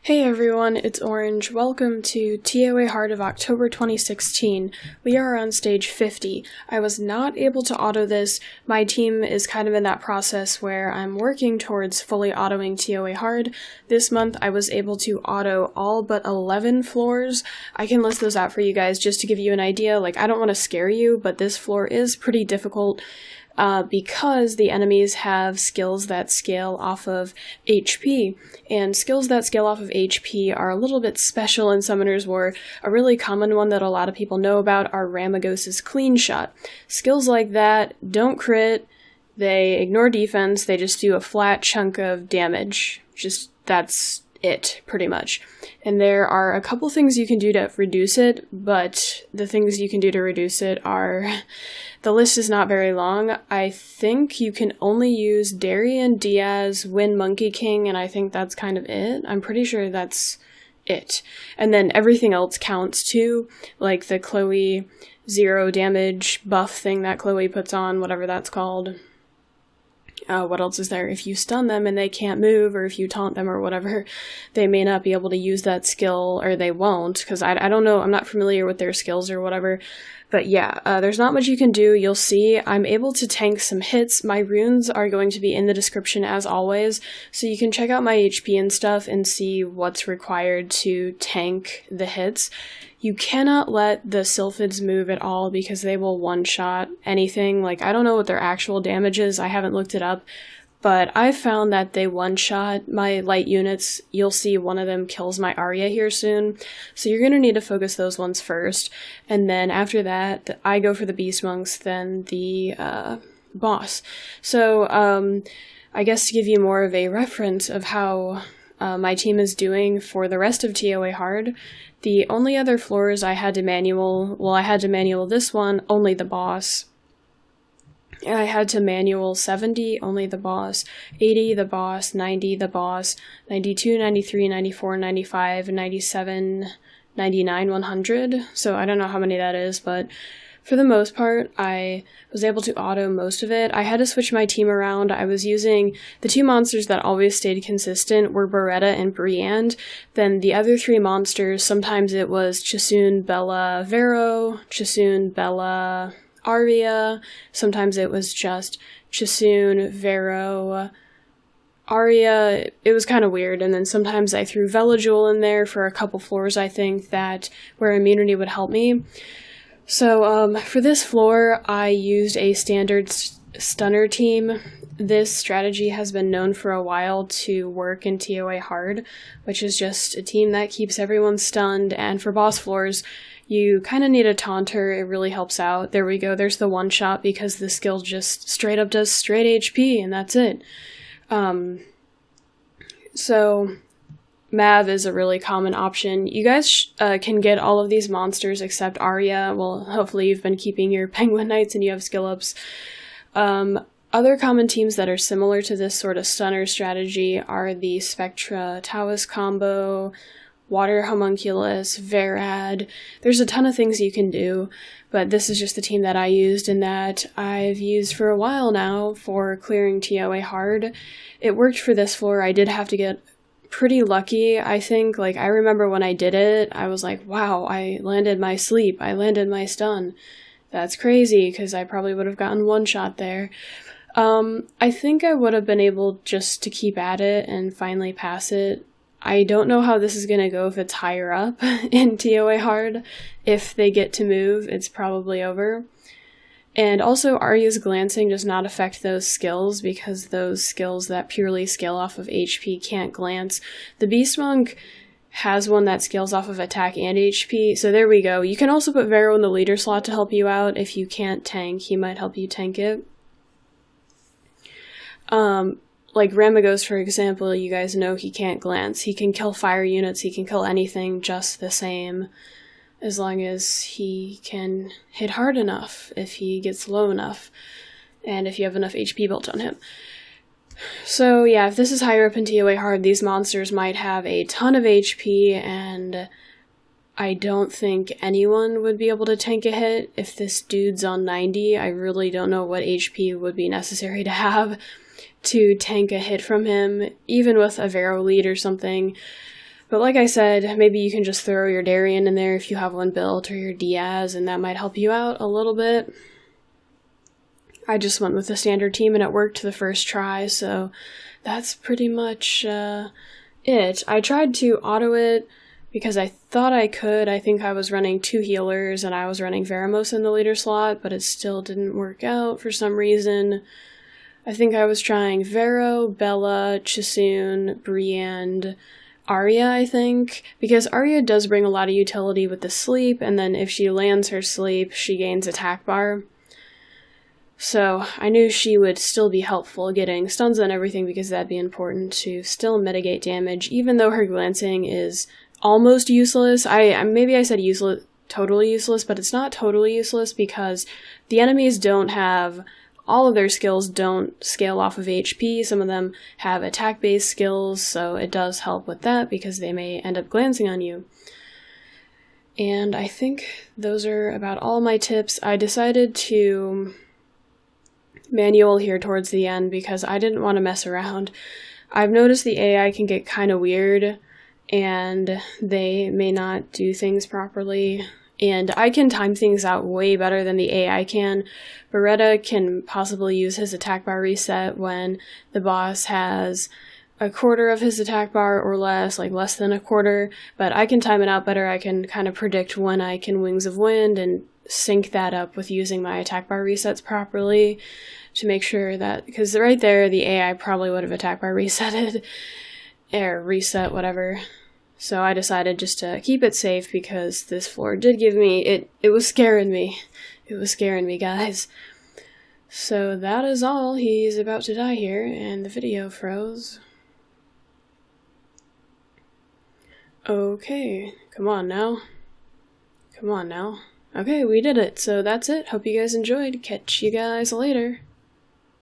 Hey everyone, it's Orange. Welcome to TOA Heart of October 2016. We are on stage 50. I was not able to auto this. My team is kind of in that process where I'm working towards fully autoing TOA Hard. This month I was able to auto all but 11 floors. I can list those out for you guys just to give you an idea. I don't want to scare you, but this floor is pretty difficult. Because the enemies have skills that scale off of HP, and skills that scale off of HP are a little bit special in Summoner's War. A really common one that a lot of people know about are Ramagos's Clean Shot. Skills like that don't crit, they ignore defense, they just do a flat chunk of damage. That's it, pretty much. And there are a couple things you can do to reduce it, but the things you can do to reduce it are... The list is not very long. I think you can only use Darien, Diaz, Win Monkey King, and I think that's kind of it. I'm pretty sure that's it. And then everything else counts too, like the Chloe 0 damage buff thing that Chloe puts on, whatever that's called. What else is there? If you stun them and they can't move, or if you taunt them or whatever, they may not be able to use that skill, or they won't, because I don't know, I'm not familiar with their skills or whatever. But yeah, there's not much you can do. You'll see I'm able to tank some hits. My runes are going to be in the description as always, so you can check out my HP and stuff and see what's required to tank the hits. You cannot let the Sylphids move at all because they will one-shot anything. I don't know what their actual damage is. I haven't looked it up. But I found that they one-shot my light units. You'll see one of them kills my Arya here soon. So you're going to need to focus those ones first. And then after that, I go for the Beast Monks, then the boss. So I guess to give you more of a reference of how my team is doing for the rest of TOA Hard, the only other floors I had to manual this one, only the boss. I had to manual 70, only the boss, 80, the boss, 90, the boss, 92, 93, 94, 95, 97, 99, 100. So I don't know how many that is, but for the most part, I was able to auto most of it. I had to switch my team around. I was using the two monsters that always stayed consistent were Beretta and Briand. Then the other three monsters, sometimes it was Chasun, Bella, Vero, Chasun, Bella, Arya. Sometimes it was just Chasun, Vero, Arya. It was kind of weird. And then sometimes I threw Velajul in there for a couple floors, I think, where immunity would help me. So for this floor, I used a standard stunner team. This strategy has been known for a while to work in TOA Hard, which is just a team that keeps everyone stunned. And for boss floors, you kind of need a taunter. It really helps out. There we go. There's the one shot because the skill just straight up does straight HP, and that's it. So Mav is a really common option. You guys can get all of these monsters except Arya. Well, hopefully you've been keeping your Penguin Knights and you have skill ups. Other common teams that are similar to this sort of stunner strategy are the Spectra Taoist combo, Water Homunculus, Verad. There's a ton of things you can do, but this is just the team that I used and that I've used for a while now for clearing TOA Hard. It worked for this floor. I did have to get pretty lucky, I think. I remember when I did it, I was like, wow, I landed my sleep, I landed my stun. That's crazy, because I probably would have gotten one shot there. I think I would have been able just to keep at it and finally pass it. I don't know how this is going to go if it's higher up in TOA Hard. If they get to move, it's probably over. And also, Arya's glancing does not affect those skills, because those skills that purely scale off of HP can't glance. The Beast Monk has one that scales off of attack and HP, so there we go. You can also put Vero in the leader slot to help you out. If you can't tank, he might help you tank it. Like Ramagos, for example, you guys know he can't glance. He can kill fire units, he can kill anything just the same, as long as he can hit hard enough, if he gets low enough, and if you have enough HP built on him. So yeah, if this is higher up in TOA Hard, these monsters might have a ton of HP, and I don't think anyone would be able to tank a hit. If this dude's on 90, I really don't know what HP would be necessary to have to tank a hit from him, even with a Vero lead or something. But like I said, maybe you can just throw your Darien in there if you have one built, or your Diaz, and that might help you out a little bit. I just went with the standard team and it worked the first try, so that's pretty much it. I tried to auto it because I thought I could. I think I was running 2 healers and I was running Veramos in the leader slot, but it still didn't work out for some reason. I think I was trying Vero, Bella, Chisoon, Brienne, Arya, I think, because Arya does bring a lot of utility with the sleep, and then if she lands her sleep, she gains attack bar. So I knew she would still be helpful getting stuns and everything, because that'd be important to still mitigate damage, even though her glancing is almost useless. Maybe I said useless, totally useless, but it's not totally useless because the enemies don't have... all of their skills don't scale off of HP. Some of them have attack-based skills, so it does help with that because they may end up glancing on you. And I think those are about all my tips. I decided to manual here towards the end because I didn't want to mess around. I've noticed the AI can get kind of weird and they may not do things properly. And I can time things out way better than the AI can. Beretta can possibly use his attack bar reset when the boss has a quarter of his attack bar or less, like less than a quarter, but I can time it out better. I can kind of predict when I can Wings of Wind and sync that up with using my attack bar resets properly to make sure that, because right there, the AI probably would have attack bar resetted, or reset, whatever. So I decided just to keep it safe because this floor did give me, it was scaring me. It was scaring me, guys. So that is all. He's about to die here, and the video froze. Okay, come on now. Come on now. Okay, we did it. So that's it. Hope you guys enjoyed. Catch you guys later.